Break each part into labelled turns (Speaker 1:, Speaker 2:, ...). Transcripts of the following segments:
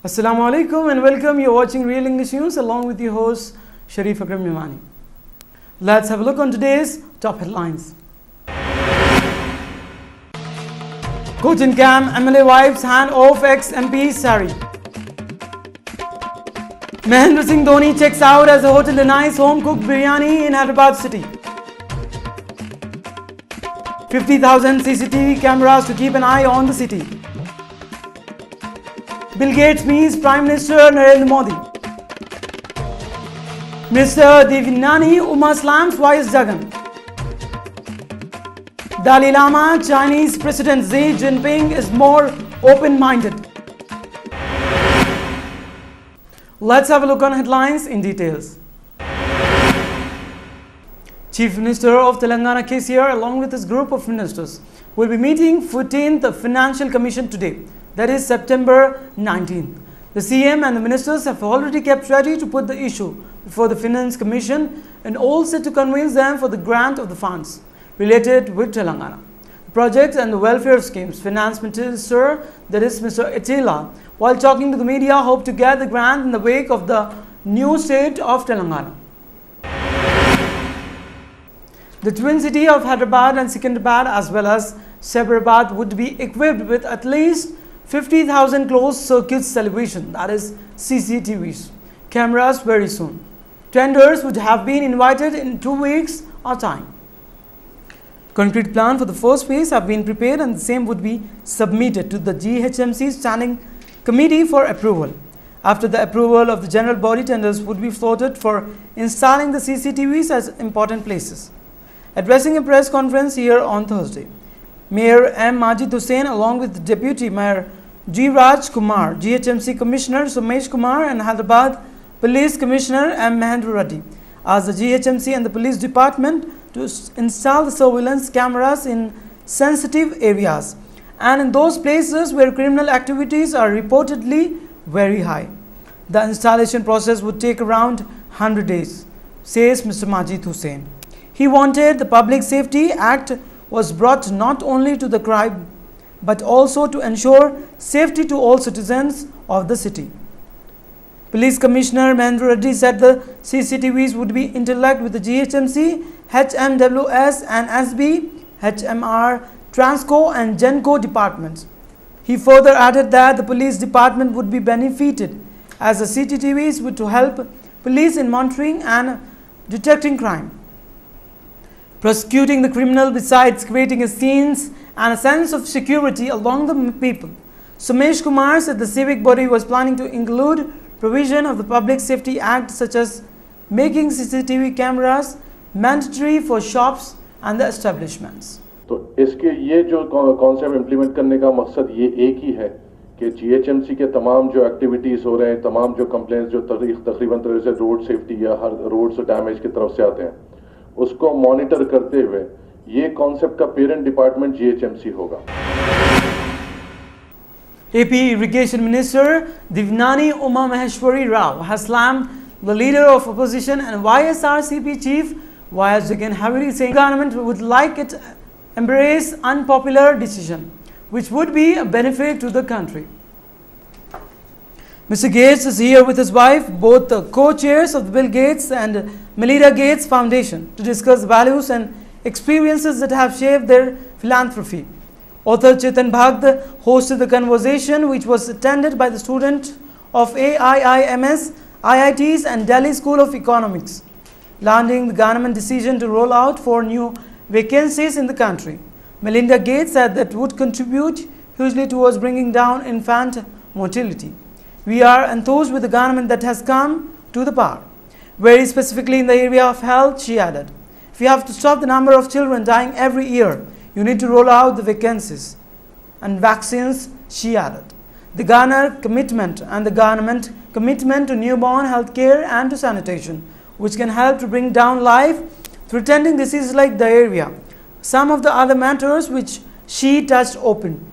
Speaker 1: Assalamu alaikum and welcome. You're watching Real English News along with your host Sharif Akram Yamani. Let's have a look on today's top headlines. Coach in Cam, MLA wives hand off ex-MP Sari. Mahendra Singh Dhoni checks out as the hotel denies home-cooked biryani in Hyderabad city. 50,000 CCTV cameras to keep an eye on the city. Bill Gates meets Prime Minister Narendra Modi. Mr. Devinani Uma slams YS Jagan. Dalai Lama, Chinese President Xi Jinping is more open-minded. Let's have a look on headlines in details. Chief Minister of Telangana KCR along with his group of ministers will be meeting 14th Financial Commission today, that is September 19th. The CM and the ministers have already kept ready to put the issue before the Finance Commission and all set to convince them for the grant of the funds related with Telangana. The projects and the welfare schemes, Finance Minister, that is Mr. Etila, while talking to the media, hope to get the grant in the wake of the new state of Telangana. The twin city of Hyderabad and Secunderabad as well as Hyderabad would be equipped with at least 50,000 closed circuit television, that is CCTVs, cameras very soon. Tenders would have been invited in 2 weeks or time. Concrete plan for the first phase have been prepared and the same would be submitted to the GHMC Standing Committee for approval. After the approval of the general body, tenders would be floated for installing the CCTVs at important places. Addressing a press conference here on Thursday, Mayor M. Majid Hussain along with Deputy Mayor G. Raj Kumar, GHMC Commissioner Somesh Kumar and Hyderabad Police Commissioner M. Mahendra Reddy asked the GHMC and the Police Department to install the surveillance cameras in sensitive areas and in those places where criminal activities are reportedly very high. The installation process would take around 100 days, says Mr. Majid Hussain. He wanted the Public Safety Act was brought not only to the crime but also to ensure safety to all citizens of the city. Police Commissioner Mahendra Reddy said the CCTVs would be interlinked with the GHMC, HMWS and SB, HMR, Transco and Genco departments. He further added that the police department would be benefited as the CCTVs would to help police in monitoring and detecting crime, prosecuting the criminal besides creating a scenes and a sense of security among the people. Somesh Kumar said the civic body was planning to include provision of the Public Safety Act such as making CCTV cameras mandatory for shops and the establishments.
Speaker 2: तो इसके ये जो concept implement करने का मकसद ये एक ही है कि जीएचएमसी के तमाम जो एक्टिविटीज़ हो रहे हैं, तमाम जो कंप्लेंट्स जो तकरीबन तरह से रोड सेफ्टी या हर रोड से डैमेज की तरफ से आते हैं, उसको मॉनिटर करते हुए ये कॉन्सेप्ट का पेरेंट डिपार्टमेंट जीएचएमसी होगा.
Speaker 1: AP Irrigation Minister Devinani Uma Maheshwari Rao has slammed the leader of opposition and YSRCP chief YS Jagan heavily, saying the government would like it embrace unpopular decision which would be a benefit to the country. Mr. Gates is here with his wife, both the co-chairs of the Bill Gates and Melinda Gates Foundation, to discuss values and experiences that have shaped their philanthropy. Author Chetan Bhagd hosted the conversation, which was attended by the students of AIIMS, IITs and Delhi School of Economics, landing the government decision to roll out 4 new vacancies in the country. Melinda Gates said that would contribute hugely towards bringing down infant mortality. We are enthused with the government that has come to the power. Very specifically in the area of health, she added, if you have to stop the number of children dying every year, you need to roll out the vacancies and vaccines, she added. The government commitment to newborn health care and to sanitation, which can help to bring down life-threatening diseases like diarrhea. Some of the other matters which she touched open.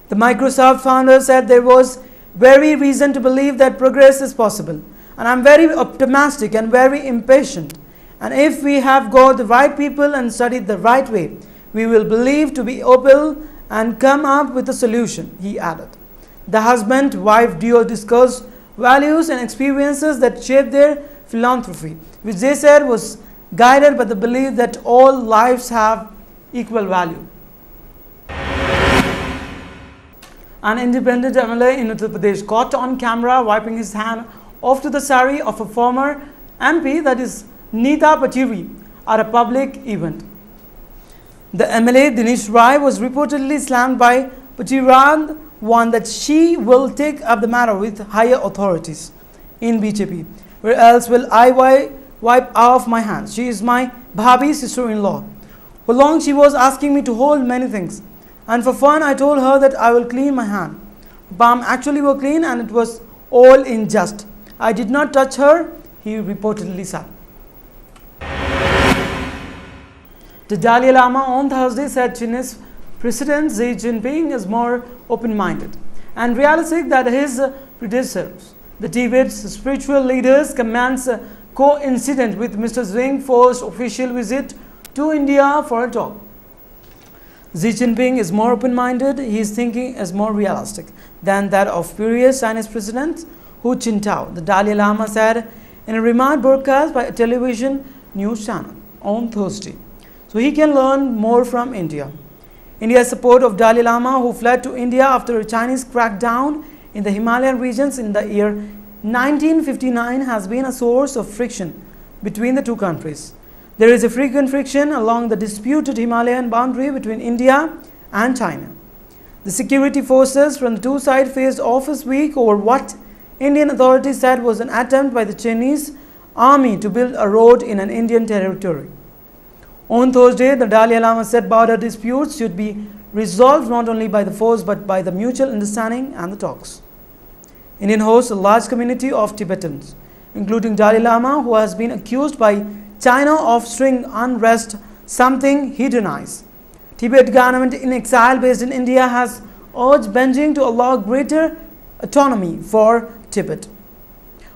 Speaker 1: The Microsoft founder said there was very reason to believe that progress is possible. And I'm very optimistic and very impatient. And if we have got the right people and studied the right way, we will believe to be open and come up with a solution, he added. The husband-wife duo discussed values and experiences that shaped their philanthropy, which they said was guided by the belief that all lives have equal value. An independent MLA in Uttar Pradesh caught on camera wiping his hand off to the sari of a former MP, that is Neeta Pachiri, at a public event. The MLA Dinesh Rai was reportedly slammed by Pachirand, warned that she will take up the matter with higher authorities in BJP. Where else will I wipe off my hands? She is my bhabhi sister-in-law. For long she was asking me to hold many things, and for fun I told her that I will clean my hand. Palm actually were clean and it was all in just. I did not touch her, he reportedly said. The Dalai Lama on Thursday said Chinese President Xi Jinping is more open-minded and realistic than his predecessors. The Tibet's spiritual leaders comments coincident with Mr. Xi's first official visit to India for a talk. Xi Jinping is more open-minded, his thinking is more realistic than that of previous Chinese President Hu Jintao, the Dalai Lama said in a remote broadcast by a television news channel on Thursday. So he can learn more from India. India's support of Dalai Lama, who fled to India after a Chinese crackdown in the Himalayan regions in the year 1959, has been a source of friction between the two countries. There is a frequent friction along the disputed Himalayan boundary between India and China. The security forces from the two sides faced off this week over what Indian authorities said was an attempt by the Chinese army to build a road in an Indian territory. On Thursday, the Dalai Lama said border disputes should be resolved not only by the force but by the mutual understanding and the talks. Indian hosts a large community of Tibetans, including Dalai Lama, who has been accused by China of stirring unrest, something he denies. Tibet government in exile based in India has urged Beijing to allow greater autonomy for Tibet.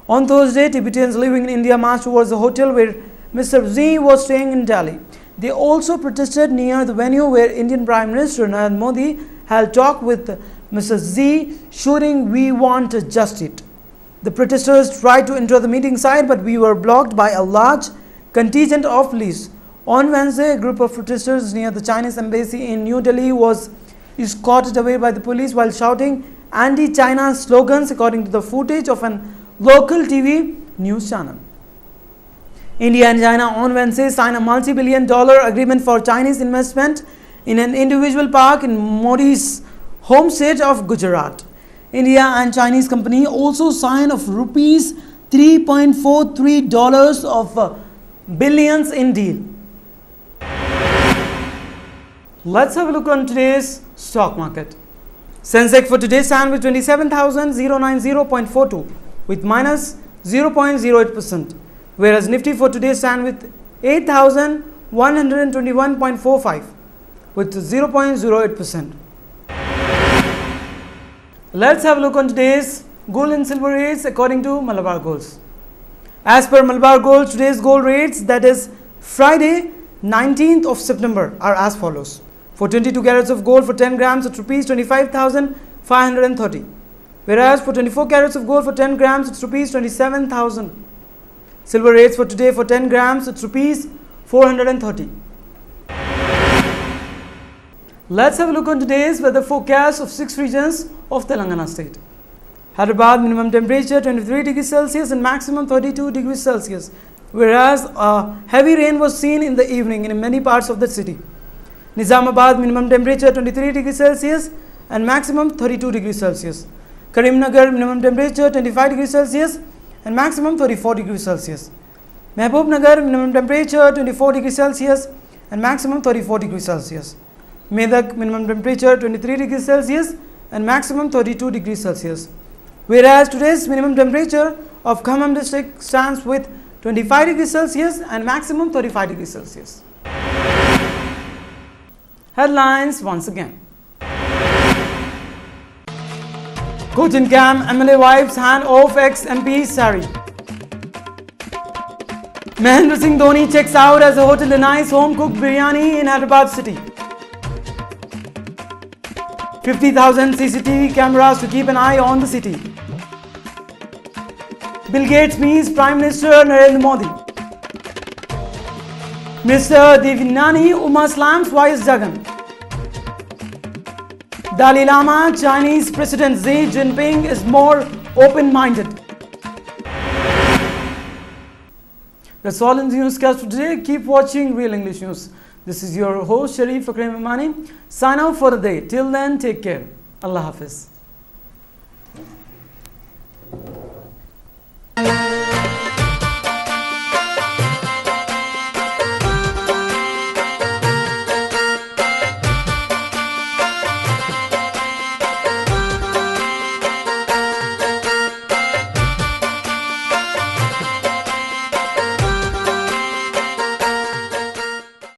Speaker 1: On Thursday, Tibetans living in India marched towards the hotel where Mr. Xi was staying in Delhi. They also protested near the venue where Indian Prime Minister Narendra Modi held talk with Mr. Xi, shouting, "We want justice." The protesters tried to enter the meeting site, but we were blocked by a large contingent of police. On Wednesday, a group of protesters near the Chinese embassy in New Delhi was escorted away by the police while shouting anti-China slogans, according to the footage of an local TV news channel. India and China on Wednesday signed a multi-billion-dollar agreement for Chinese investment in an individual park in Modi's home state of Gujarat. India and Chinese company also signed of rupees $3.43 of billions in deal. Let's have a look on today's stock market. Sensex for today stand with 27,090.42 with minus 0.08%. Whereas Nifty for today stand with 8,121.45 with 0.08%. Let's have a look on today's gold and silver rates according to Malabar Golds. As per Malabar Gold, today's gold rates, that is Friday 19th of September, are as follows. For 22 carats of gold for 10 grams at rupees 25,530. Whereas for 24 carats of gold for 10 grams it's rupees 27,000. Silver rates for today for 10 grams it's rupees 430. Let's have a look on today's weather forecast of 6 regions of Telangana state. Hyderabad minimum temperature 23 degrees Celsius and maximum 32 degrees Celsius. Whereas heavy rain was seen in the evening in many parts of the city. Nizamabad minimum temperature 23 degrees Celsius and maximum 32 degrees Celsius. Karimnagar minimum temperature 25 degrees Celsius and maximum 34 degrees Celsius. Mehboob-Nagar minimum temperature 24 degrees Celsius and maximum 34 degrees Celsius. Medak minimum temperature 23 degrees Celsius and maximum 32 degrees Celsius. Whereas today's minimum temperature of Khammam district stands with 25 degrees Celsius and maximum 35 degrees Celsius. Headlines once again. Cochin Camp MLA wipes hand off ex-MP Sari. Mahendra Singh Dhoni checks out as a hotel denies home-cooked biryani in Hyderabad city. 50,000 CCTV cameras to keep an eye on the city. Bill Gates meets Prime Minister Narendra Modi. Mr. Devinani Uma slams Vice Jagan. Dalai Lama, Chinese President Xi Jinping is more open-minded. That's all in the newscast for today. Keep watching Real English News. This is your host Sharif Akram Imani. Sign out for the day. Till then, take care. Allah Hafiz.